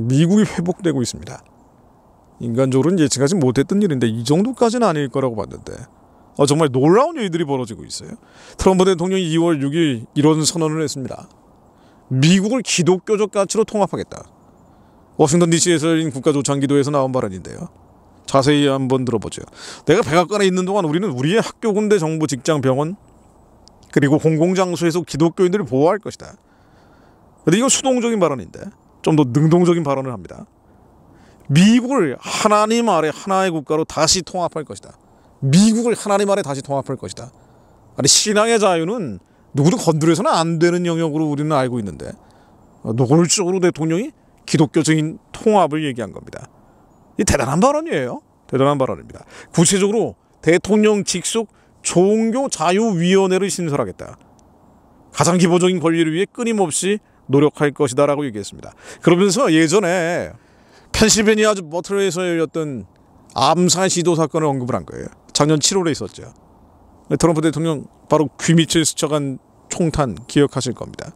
미국이 회복되고 있습니다. 인간적으로는 예측하지 못했던 일인데 이 정도까지는 아닐 거라고 봤는데 정말 놀라운 일들이 벌어지고 있어요. 트럼프 대통령이 2월 6일 이런 선언을 했습니다. 미국을 기독교적 가치로 통합하겠다. 워싱턴 DC에서 열린 국가조창기도에서 나온 발언인데요. 자세히 한번 들어보죠. 내가 백악관에 있는 동안 우리는 우리의 학교, 군대, 정부, 직장, 병원 그리고 공공장소에서 기독교인들을 보호할 것이다. 근데 이건 수동적인 발언인데 좀 더 능동적인 발언을 합니다. 미국을 하나님 아래 하나의 국가로 다시 통합할 것이다. 미국을 하나님 아래 다시 통합할 것이다. 아니, 신앙의 자유는 누구도 건드려서는 안 되는 영역으로 우리는 알고 있는데 노골적으로 대통령이 기독교적인 통합을 얘기한 겁니다. 이 대단한 발언이에요. 대단한 발언입니다. 구체적으로 대통령 직속 종교자유위원회를 신설하겠다. 가장 기본적인 권리를 위해 끊임없이 노력할 것이다 라고 얘기했습니다. 그러면서 예전에 펜실베니아주 버틀에서 열렸던 암살 시도 사건을 언급을 한 거예요. 작년 7월에 있었죠. 트럼프 대통령 바로 귀 밑을 스쳐간 총탄 기억하실 겁니다.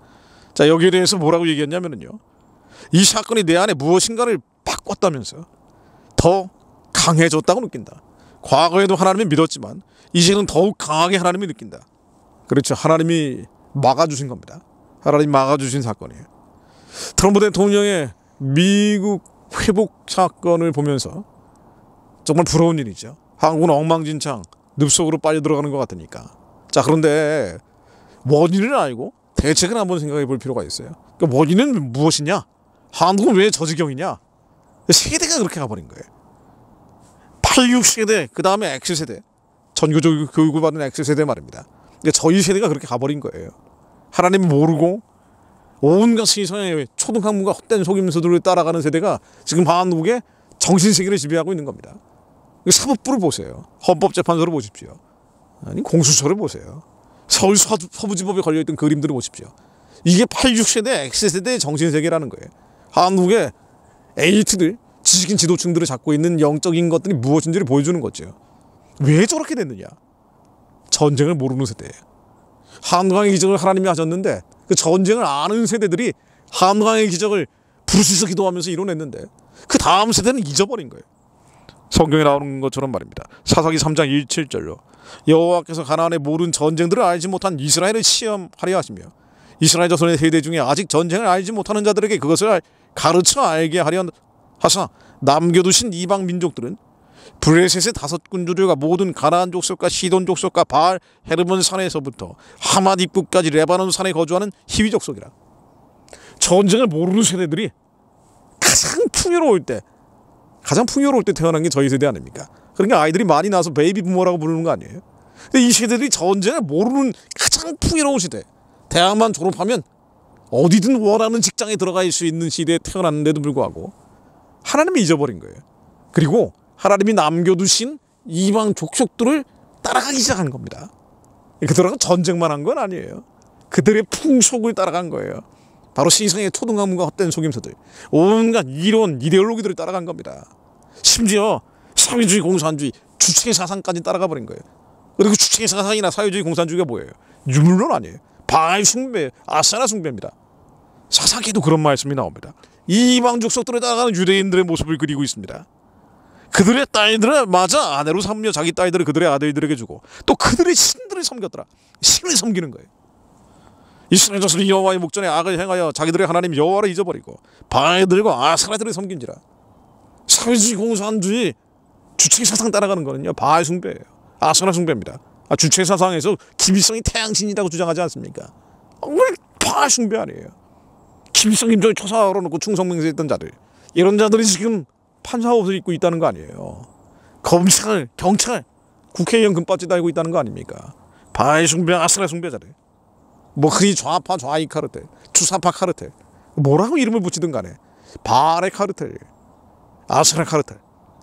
자, 여기에 대해서 뭐라고 얘기했냐면요. 이 사건이 내 안에 무엇인가를 바꿨다면서 더 강해졌다고 느낀다. 과거에도 하나님을 믿었지만 이제는 더욱 강하게 하나님을 느낀다. 그렇죠. 하나님이 막아주신 겁니다. 하나님이 막아주신 사건이에요. 트럼프 대통령의 미국 회복 사건을 보면서 정말 부러운 일이죠. 한국은 엉망진창 늪속으로 빨려 들어가는 것 같으니까. 자, 그런데 원인을 알고 대책을 한번 생각해 볼 필요가 있어요. 그러니까 원인은 무엇이냐? 한국은 왜 저 지경이냐? 세대가 그렇게 가버린 거예요. 86세대, 그 다음에 X세대. 전교조 교육을 받는 X세대 말입니다. 그러니까 저희 세대가 그렇게 가버린 거예요. 하나님 모르고 온갖 세상의 초등학문과 헛된 속임수들을 따라가는 세대가 지금 한국의 정신세계를 지배하고 있는 겁니다. 사법부를 보세요. 헌법재판소를 보십시오. 아니, 공수처를 보세요. 서울 서부지법에 걸려있던 그림들을 보십시오. 이게 86세대 X세대의 정신세계라는 거예요. 한국의 에이트들, 지식인 지도층들을 잡고 있는 영적인 것들이 무엇인지를 보여주는 거죠. 왜 저렇게 됐느냐? 전쟁을 모르는 세대예요. 한강의 기적을 하나님이 하셨는데 그 전쟁을 아는 세대들이 한강의 기적을 부르짖어 기도하면서 이뤄냈는데 그 다음 세대는 잊어버린 거예요. 성경에 나오는 것처럼 말입니다. 사사기 3장 1-7절로 여호와께서 가나안의 모든 전쟁들을 알지 못한 이스라엘을 시험하려 하시며 이스라엘 자손의 세대 중에 아직 전쟁을 알지 못하는 자들에게 그것을 가르쳐 알게 하려 하사 남겨두신 이방 민족들은 브레셋의 5군주들과 모든 가나안 족속과 시돈 족속과 바알 헤르몬 산에서부터 하맛 입구까지 레바논 산에 거주하는 히위 족속이라. 전쟁을 모르는 세대들이 가장 풍요로울 때 태어난 게 저희 세대 아닙니까? 그러니까 아이들이 많이 나서 베이비 부모라고 부르는 거 아니에요? 근데 이 세대들이 전쟁을 모르는 가장 풍요로운 시대, 대학만 졸업하면 어디든 원하는 직장에 들어갈 수 있는 시대에 태어났는데도 불구하고 하나님이 잊어버린 거예요. 그리고 하나님이 남겨두신 이방 족속들을 따라가기 시작한 겁니다. 그들하고 전쟁만 한 건 아니에요. 그들의 풍속을 따라간 거예요. 바로 세상의 초등학문과 헛된 속임수들, 온갖 이론, 이데올로기들을 따라간 겁니다. 심지어 사회주의, 공산주의, 주체 사상까지 따라가 버린 거예요. 그리고 주체 사상이나 사회주의, 공산주의가 뭐예요? 유물론 아니에요. 바알 숭배, 아세라 숭배입니다. 사사기에도 그런 말씀이 나옵니다. 이방 족속들을 따라가는 유대인들의 모습을 그리고 있습니다. 그들의 딸들을 맞아 아내로 삼며 자기 딸들을 그들의 아들들에게 주고 또 그들의 신들을 섬겼더라. 신을 섬기는 거예요. 이스라엘 자손이 여호와의 목전에 악을 행하여 자기들의 하나님 여호와를 잊어버리고 바알들과 아세라들을 섬긴지라. 사회주의, 공산주의, 주체사상 따라가는 거는요 바알 숭배예요. 아세라 숭배입니다. 주체사상에서 김일성이 태양신이라고 주장하지 않습니까? 왜 바알 숭배 아니에요? 김일성, 김정일 초사하러 놓고 충성맹세했던 자들, 이런 자들이 지금 판사 옷을 입고 있다는 거 아니에요. 검찰, 경찰, 국회의원 금바지 달고 있다는 거 아닙니까? 바알 숭배, 아세라 숭배자들. 뭐 그리 좌파 좌익 카르텔, 추사파 카르텔, 뭐라고 이름을 붙이든 간에 바알의 카르텔, 아세라 카르텔,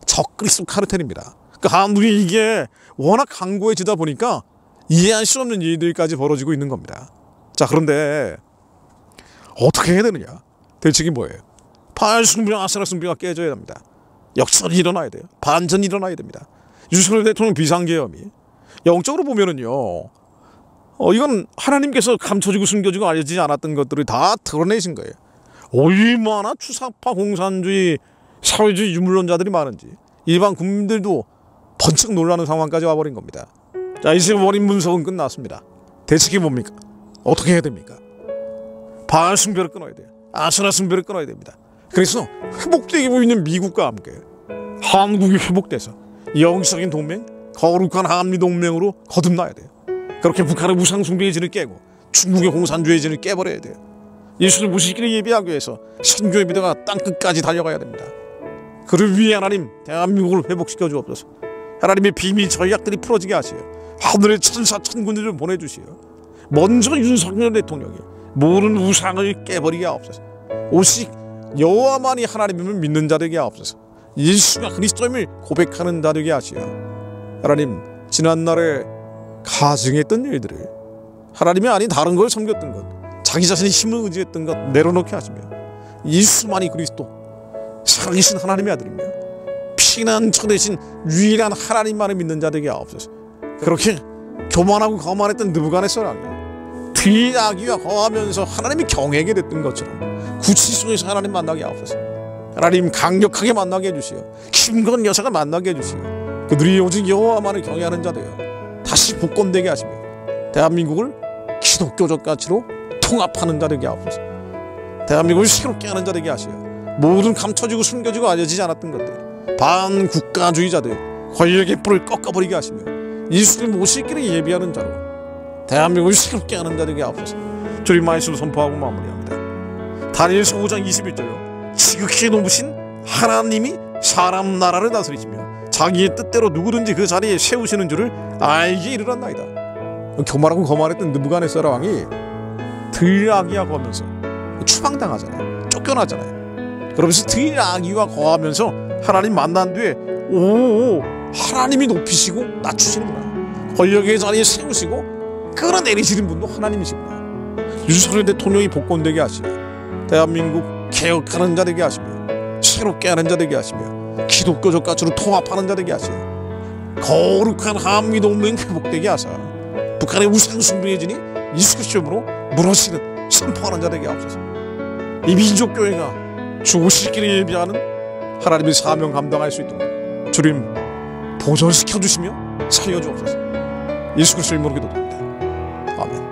적그리스도 카르텔입니다. 그러니까 한국이 이게 워낙 강고해지다 보니까 이해할 수 없는 일들까지 벌어지고 있는 겁니다. 자, 그런데 어떻게 해야 되느냐? 대책이 뭐예요? 바알 숭배, 아세라 숭배가 깨져야 합니다. 역전이 일어나야 돼요. 반전이 일어나야 됩니다. 윤석열 대통령 비상계엄이 영적으로 보면은요, 이건 하나님께서 감춰지고 숨겨지고 알려지지 않았던 것들을 다 드러내신 거예요. 얼마나 추상파 공산주의 사회주의 유물론자들이 많은지 일반 국민들도 번쩍 놀라는 상황까지 와버린 겁니다. 자, 이제 원인 분석은 끝났습니다. 대책이 뭡니까? 어떻게 해야 됩니까? 바알 숭배를 끊어야 돼요. 아수라 숭배를 끊어야 됩니다. 그래서 회복되고 있는 미국과 함께 한국이 회복돼서 영적인 동맹, 거룩한 한미동맹으로 거듭나야 돼요. 그렇게 북한의 우상 숭배의 진을 깨고 중국의 공산주의 진을 깨버려야 돼요. 예수를 모시기를 예비하기 위해서 선교의 비대가 땅끝까지 달려가야 됩니다. 그를 위해 하나님 대한민국을 회복시켜 주옵소서. 하나님의 비밀 전략들이 풀어지게 하시어 하늘의 천사 천군들을 보내주시어 먼저 윤석열 대통령이 모든 우상을 깨버리게 하옵소서. 오직 여호와만이 하나님임을 믿는 자 되게 하옵소서. 예수가 그리스도임을 고백하는 자 되게 하시어 하나님 지난날에 가증했던 일들을 하나님이 아닌 다른 걸 섬겼던 것, 자기 자신의 힘을 의지했던 것 내려놓게 하시며 예수만이 그리스도 살아계신 하나님의 아들이며 피난처 되신 유일한 하나님만을 믿는 자 되게 하옵소서. 그렇게 교만하고 거만했던 느부갓네살이 뒤에 아기와 거하면서 하나님이 경외하게 됐던 것처럼 구치 속에서 하나님 만나게 하옵소서. 하나님 강력하게 만나게 해주시오. 힘건 여사가 만나게 해주시오. 그들이 오직 여호와만을 경외하는 자 되어 다시 복권되게 하시며 대한민국을 기독교적 가치로 통합하는 자 되게 하옵소서. 대한민국을 새롭게 하는 자 되게 하시오. 모든 감춰지고 숨겨지고 알려지지 않았던 것들, 반국가주의자들 권력의 뿔을 꺾어버리게 하시며 예수님 오실 길을 예비하는 자로 대한민국을 새롭게 하는 자 되게 하옵소서. 주님 말씀을 선포하고 마무리합니다. 다니엘서 5장 21절로 지극히 높으신 하나님이 사람 나라를 다스리시며 자기의 뜻대로 누구든지 그 자리에 세우시는 줄을 알게 이르렀나이다. 교만하고 거만했던 느부갓네살 왕이 들아기와 거하면서 추방당하잖아요. 쫓겨나잖아요. 그러면서 들아기와 거하면서 하나님 만난 뒤에 하나님이 높이시고 낮추시는구나. 권력의 자리에 세우시고 끌어내리시는 분도 하나님이시구나. 윤석열 대통령이 복권되게 하시며 대한민국 개혁하는 자 되게 하시며 새롭게 하는 자 되게 하시며 기독교적 가치로 통합하는 자 되게 하시며 거룩한 한미동맹 회복되게 하사 북한의 우상 숭배의 진이 예수 그리스도 이름으로 무너지는 선포하는 자 되게 하옵소서. 이 민족교회가 주 오실 길을 예비하는 하나님의 사명 감당할 수 있도록 주님 보존시켜 주시며 살려 주옵소서. 예수 그리스도 이름으로 기도드립니다. 아멘.